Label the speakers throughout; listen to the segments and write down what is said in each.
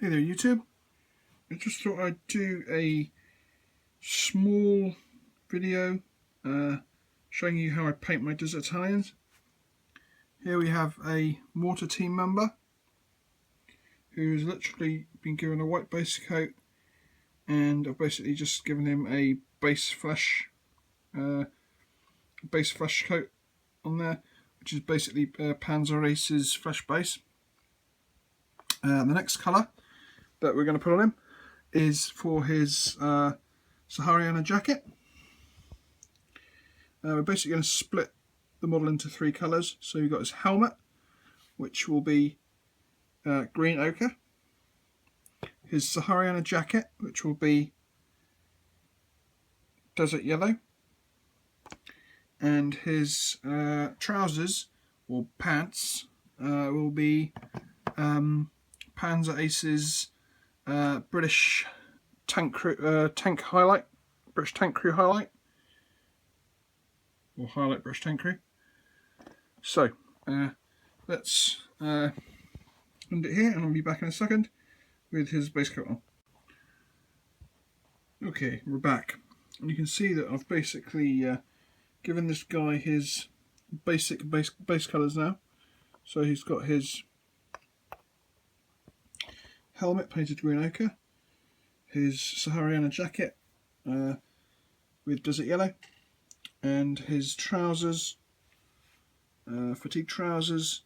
Speaker 1: Hey there YouTube, I just thought I'd do a small video showing you how I paint my desert Italians. Here we have a mortar team member who's literally been given a white base coat, and I've basically just given him a base flesh coat on there, which is basically Panzer Ace's flesh base. The next colour that we're going to put on him is for his Sahariana jacket. We're basically going to split the model into three colours. So you've got his helmet, which will be green ochre, his Sahariana jacket, which will be desert yellow, and his trousers or pants will be Panzer Ace's British tank highlight, British tank crew highlight, or highlight British tank crew. So let's end it here, and I'll be back in a second with his base coat on. Okay, we're back, and you can see that I've basically given this guy his basic base colours now. So he's got his helmet painted green ochre, his Sahariana jacket with desert yellow, and his trousers, fatigue trousers,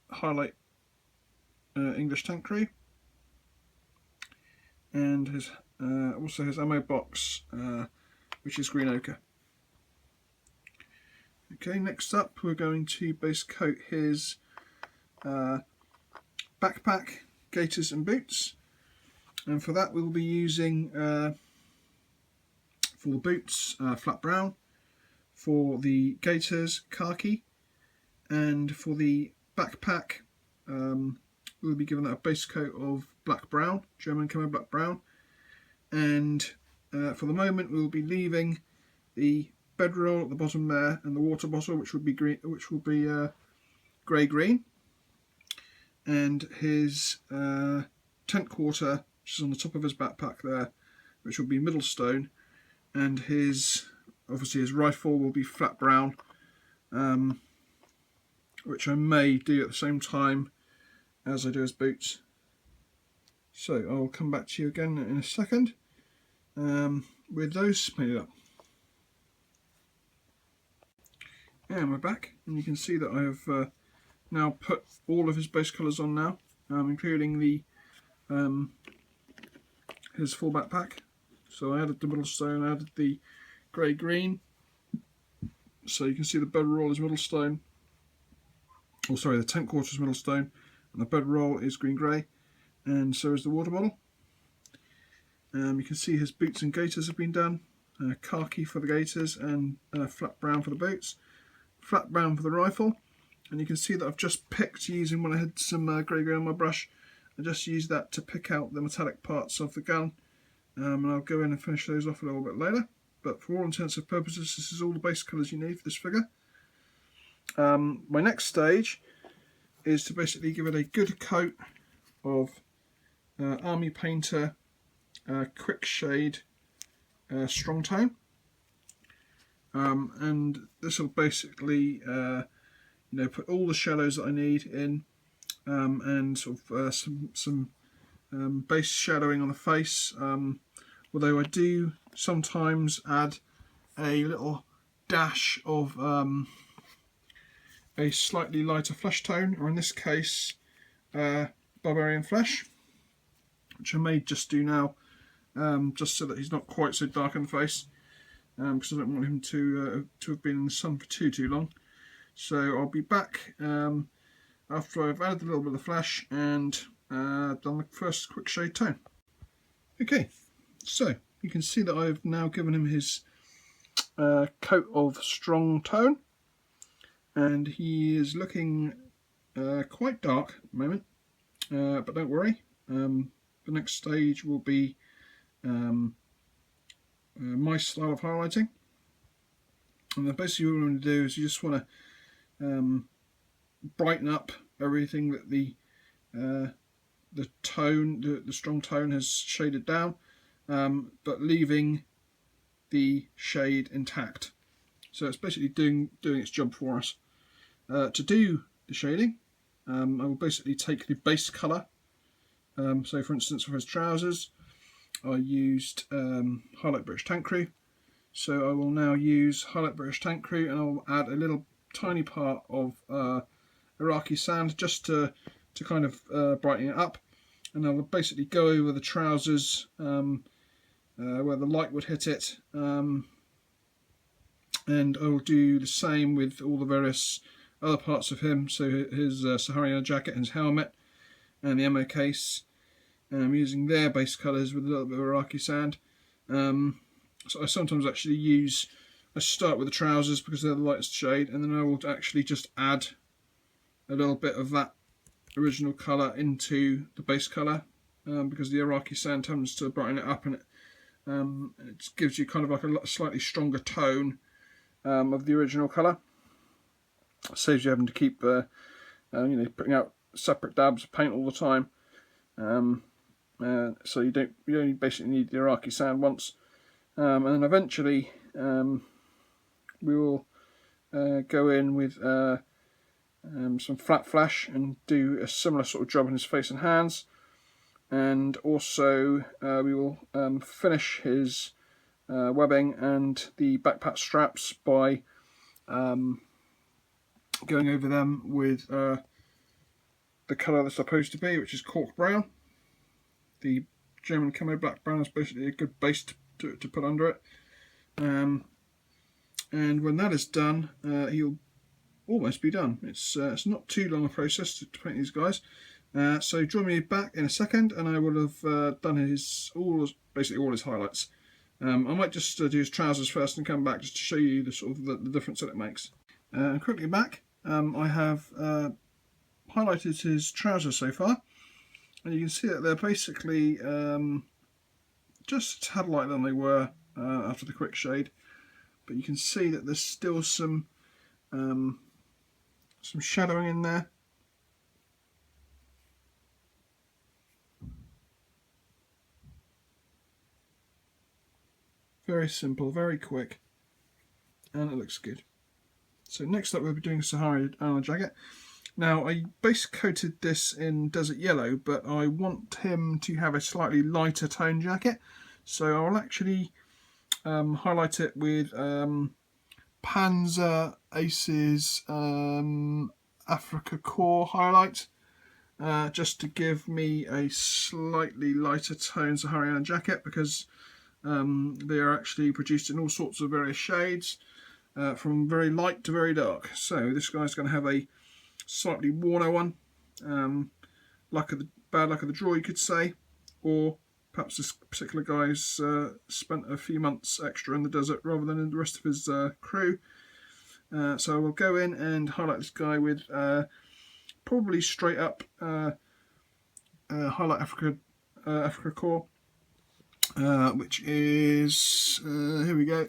Speaker 1: highlight English tank crew, and his also his ammo box, which is green ochre. Okay, next up we're going to base coat his backpack, gaiters and boots, and for that we'll be using for the boots flat brown, for the gaiters khaki, and for the backpack we'll be given that a base coat of black brown, German Camo black brown, and for the moment we'll be leaving the bedroll at the bottom there and the water bottle, which will be green, which will be grey green, and his tent quarter, which is on the top of his backpack there, which will be middle stone, and his obviously his rifle will be flat brown, which I may do at the same time as I do his boots. So I'll come back to you again in a second with those painted up. And we're back, and you can see that I have now put all of his base colours on now, including the his full backpack. So I added the middle stone, I added the grey green, so you can see the bedroll is middle stone, or sorry, the tent quarter is middle stone, and the bedroll is green grey, and so is the water bottle. You can see his boots and gaiters have been done, khaki for the gaiters and flat brown for the boots, flat brown for the rifle, and you can see that I've just picked, using when I had some grey green on my brush, I just used that to pick out the metallic parts of the gun, and I'll go in and finish those off a little bit later. But for all intents and purposes, this is all the base colours you need for this figure. My next stage is to basically give it a good coat of Army Painter Quick Shade Strong Tone, and this will basically put all the shadows that I need in, and sort of some base shadowing on the face, although I do sometimes add a little dash of a slightly lighter flesh tone, or in this case barbarian flesh, which I may just do now, just so that he's not quite so dark in the face, because I don't want him to have been in the sun for too long. So I'll be back after I've added a little bit of flesh and done the first quick shade tone. Okay, so you can see that I've now given him his coat of strong tone, and he is looking quite dark at the moment, but don't worry, the next stage will be my style of highlighting. And then basically what we want to do is you just want to brighten up everything that the the tone, the strong tone has shaded down, but leaving the shade intact. So it's basically doing its job for us. To do the shading, I will basically take the base colour. So for instance, for his trousers, I used Highlight British Tank Crew. So I will now use Highlight British Tank Crew, and I'll add a little tiny part of Iraqi sand just to kind of brighten it up. And I will basically go over the trousers where the light would hit it, and I will do the same with all the various other parts of him. So his Sahariana jacket and his helmet and the ammo case. I'm using their base colours with a little bit of Iraqi sand. So I sometimes actually I start with the trousers because they're the lightest shade, and then I will actually just add a little bit of that original colour into the base colour, because the Iraqi sand tends to brighten it up, and it gives you kind of like a slightly stronger tone of the original colour. It saves you having to keep putting out separate dabs of paint all the time. So you only basically need the Iraqi sand once, and then eventually we will go in with some flat flash and do a similar sort of job on his face and hands, and also we will finish his webbing and the backpack straps by going over them with the colour they're supposed to be, which is cork brown. The German Camo Black Brown is basically a good base to put under it. And when that is done, he'll almost be done. It's not too long a process to paint these guys. So join me back in a second, and I will have done basically all his highlights. I might just do his trousers first and come back just to show you the sort of the difference that it makes. And quickly back, I have highlighted his trousers so far, and you can see that they're basically just a tad lighter than they were after the quick shade, but you can see that there's still some shadowing in there. Very simple, very quick, and it looks good. So next up we'll be doing Sahariana jacket. Now I base coated this in Desert Yellow, but I want him to have a slightly lighter tone jacket, so I'll actually highlight it with Panzer Ace's Africa Core highlight, just to give me a slightly lighter tone Sahariana jacket, because they are actually produced in all sorts of various shades, from very light to very dark. So this guy's going to have a slightly worn one, bad luck of the draw, you could say, or perhaps this particular guy's spent a few months extra in the desert rather than in the rest of his crew. So we'll go in and highlight this guy with probably straight up highlight Africa Core, which is here we go,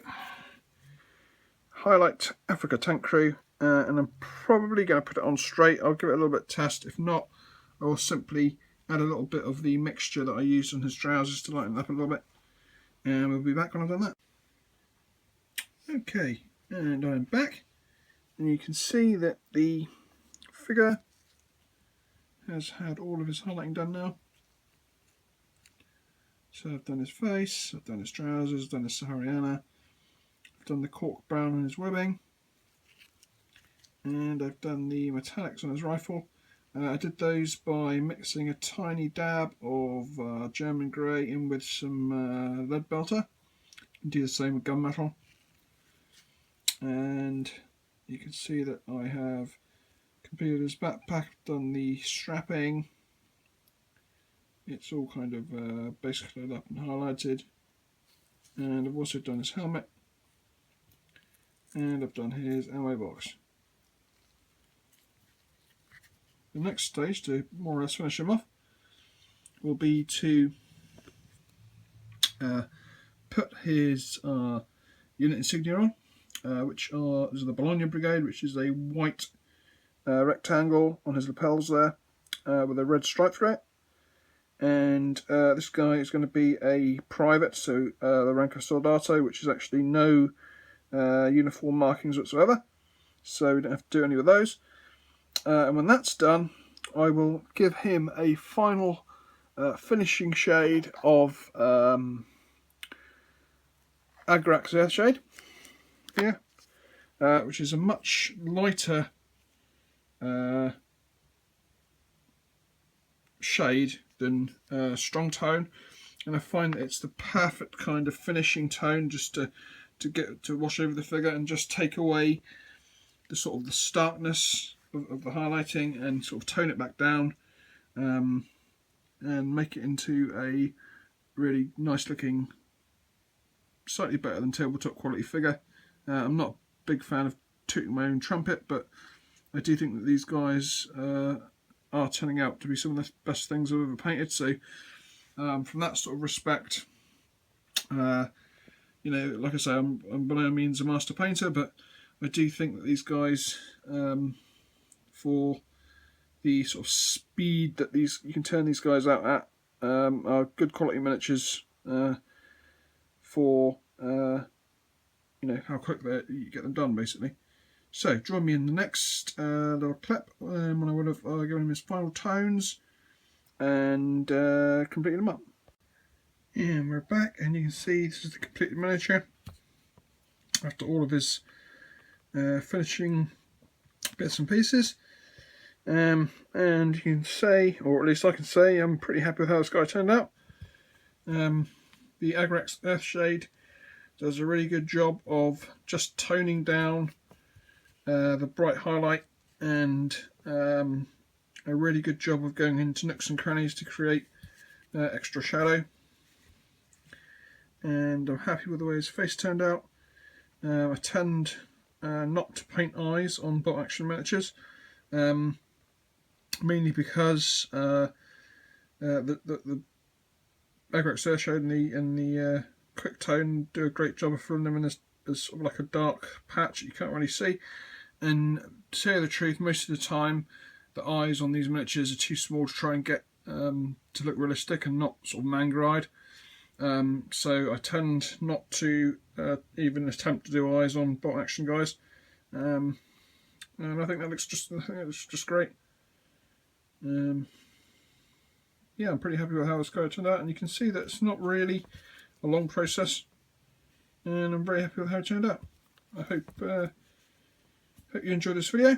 Speaker 1: highlight Africa Tank Crew, and I'm probably going to put it on straight. I'll give it a little bit of test. If not, I will simply add a little bit of the mixture that I used on his trousers to lighten it up a little bit, and we'll be back when I've done that. Okay, and I'm back, and you can see that the figure has had all of his highlighting done now. So I've done his face, I've done his trousers, I've done his Sahariana, I've done the cork brown on his webbing, and I've done the metallics on his rifle. I did those by mixing a tiny dab of German grey in with some lead belter. Do the same with gunmetal. And you can see that I have completed his backpack, done the strapping. It's all kind of base coloured up and highlighted. And I've also done his helmet. And I've done his ammo box. The next stage, to more or less finish him off, will be to put his unit insignia on, which is the Bologna Brigade, which is a white rectangle on his lapels there, with a red stripe through it. and this guy is going to be a private, so the rank of Soldato, which is actually no uniform markings whatsoever, so we don't have to do any of those. And when that's done, I will give him a final finishing shade of Agrax Earthshade here, which is a much lighter shade than strong tone, and I find that it's the perfect kind of finishing tone just to get to wash over the figure and just take away the sort of the starkness of the highlighting and sort of tone it back down, and make it into a really nice looking, slightly better than tabletop quality figure. I'm not a big fan of tooting my own trumpet, but I do think that these guys are turning out to be some of the best things I've ever painted. So from that sort of respect, you know, like I say, I'm by no means a master painter, but I do think that these guys, for the sort of speed that you can turn these guys out at, are good quality miniatures for you know, how quick you get them done, basically. So join me in the next little clip when I would have given him his final tones and completed them up. And we're back, and you can see this is the completed miniature after all of his finishing bits and pieces. And you can say, or at least I can say, I'm pretty happy with how this guy turned out. The Agrax Earthshade does a really good job of just toning down the bright highlight, and a really good job of going into nooks and crannies to create extra shadow. And I'm happy with the way his face turned out. I tend not to paint eyes on bolt action miniatures, mainly because the Agrax Earthshade and the quick tone do a great job of filling them in as sort of like a dark patch that you can't really see. And to tell you the truth, most of the time the eyes on these miniatures are too small to try and get to look realistic and not sort of manga-eyed. So I tend not to even attempt to do eyes on bolt action guys, and I think that looks just great. Yeah, I'm pretty happy with how this guy turned out, and you can see that it's not really a long process, and I'm very happy with how it turned out. I hope you enjoyed this video.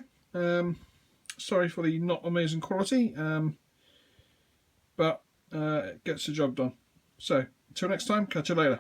Speaker 1: Sorry for the not amazing quality, but it gets the job done. So until next time, catch you later.